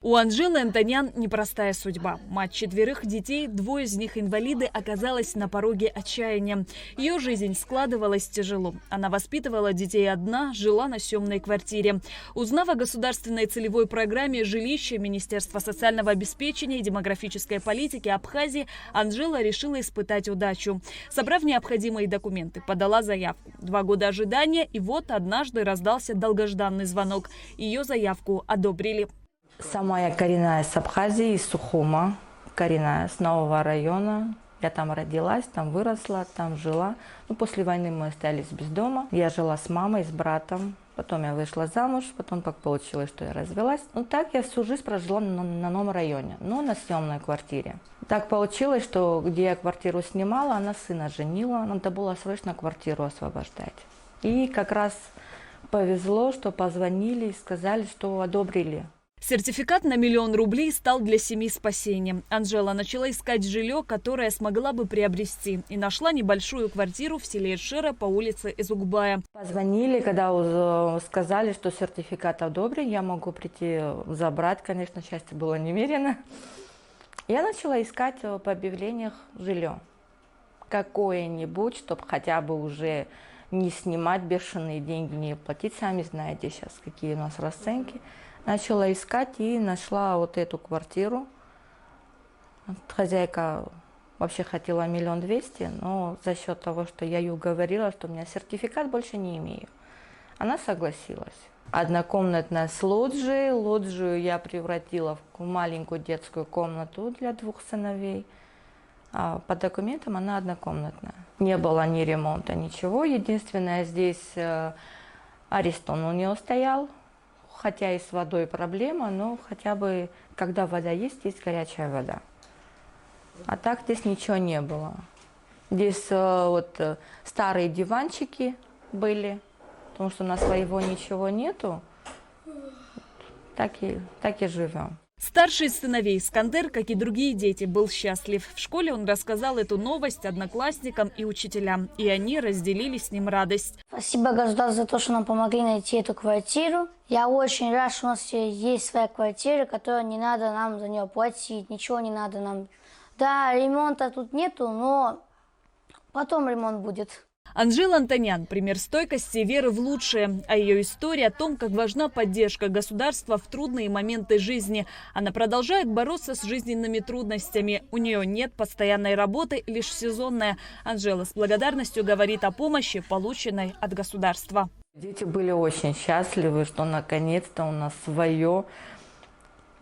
У Анжелы Антонян непростая судьба. Мать 4 детей, 2 из них инвалиды, оказалась на пороге отчаяния. Ее жизнь складывалась тяжело. Она воспитывала детей одна, жила на съемной квартире. Узнав о государственной целевой программе «Жилище» Министерства социального обеспечения и демографической политики Абхазии, Анжела решила испытать удачу. Собрав необходимые документы, подала заявку. 2 года ожидания, и вот однажды раздался долгожданный звонок. Ее заявку одобрили. Сама я коренная с Абхазии, из Сухума, коренная, с нового района. Я там родилась, там выросла, там жила. После войны мы остались без дома. Я жила с мамой, с братом. Потом я вышла замуж, потом как получилось, что я развелась. Так я всю жизнь прожила на новом районе, на съемной квартире. Так получилось, что где я квартиру снимала, она сына женила. Надо было срочно квартиру освобождать. И как раз повезло, что позвонили и сказали, что одобрили. Сертификат на 1 000 000 рублей стал для семьи спасением. Анжела начала искать жилье, которое смогла бы приобрести. И нашла небольшую квартиру в селе Эшера по улице Эзукбая. Позвонили, когда сказали, что сертификат одобрен, я могу прийти забрать. Конечно, счастье было немерено. Я начала искать по объявлениях жилье. Какое-нибудь, чтобы хотя бы уже не снимать бешеные деньги, не платить. Сами знаете сейчас, какие у нас расценки. Начала искать и нашла вот эту квартиру. Хозяйка вообще хотела 1 200 000, но за счет того, что я ей говорила, что у меня сертификат больше не имею, она согласилась. Однокомнатная с лоджией. Лоджию я превратила в маленькую детскую комнату для 2 сыновей. А по документам она однокомнатная. Не было ни ремонта, ничего. Единственное, здесь Аристон у нее стоял. Хотя и с водой проблема, но хотя бы, когда вода есть горячая вода. А так здесь ничего не было. Здесь старые диванчики были, потому что у нас своего ничего нету. Так и живем. Старший из сыновей Искандер, как и другие дети, был счастлив. В школе он рассказал эту новость одноклассникам и учителям, и они разделили с ним радость. Спасибо государству за то, что нам помогли найти эту квартиру. Я очень рад, что у нас есть своя квартира, которая не надо нам за нее платить, ничего не надо нам. Да, ремонта тут нету, но потом ремонт будет. Анжела Антонян – пример стойкости и веры в лучшее. А ее история о том, как важна поддержка государства в трудные моменты жизни. Она продолжает бороться с жизненными трудностями. У нее нет постоянной работы, лишь сезонная. Анжела с благодарностью говорит о помощи, полученной от государства. Дети были очень счастливы, что наконец-то у нас свое.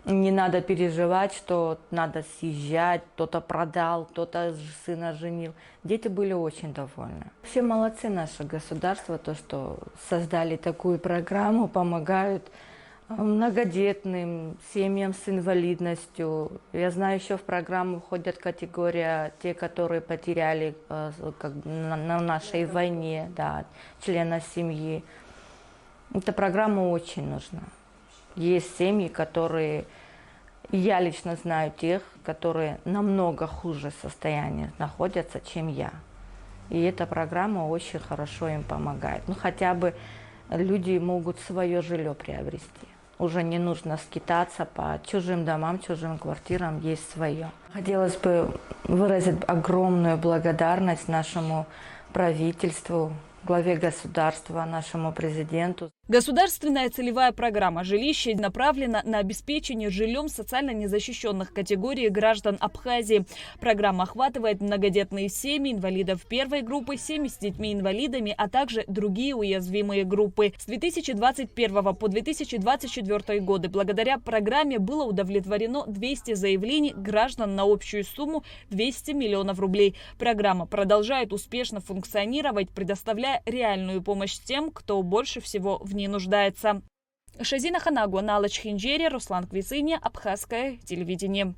Не надо переживать, что надо съезжать, кто-то продал, кто-то сына женил. Дети были очень довольны. Все молодцы наше государство, то, что создали такую программу, помогают многодетным, семьям с инвалидностью. Я знаю, еще в программу входят категория те, которые потеряли на нашей войне, да, члена семьи. Эта программа очень нужна. Есть семьи, которые, я лично знаю тех, которые намного хуже состояния находятся, чем я. И эта программа очень хорошо им помогает. Хотя бы люди могут свое жилье приобрести. Уже не нужно скитаться по чужим домам, чужим квартирам, есть свое. Хотелось бы выразить огромную благодарность нашему правительству, главе государства, нашему президенту. Государственная целевая программа «Жилище» направлена на обеспечение жильем социально незащищенных категорий граждан Абхазии. Программа охватывает многодетные семьи, инвалидов первой группы, семьи с детьми-инвалидами, а также другие уязвимые группы. С 2021 по 2024 годы благодаря программе было удовлетворено 200 заявлений граждан на общую сумму 200 миллионов рублей. Программа продолжает успешно функционировать, предоставляя реальную помощь тем, кто больше всего в ней нуждается. Шазина Ханагу, Налач Хинджери, Руслан Квицыня, Абхазское телевидение.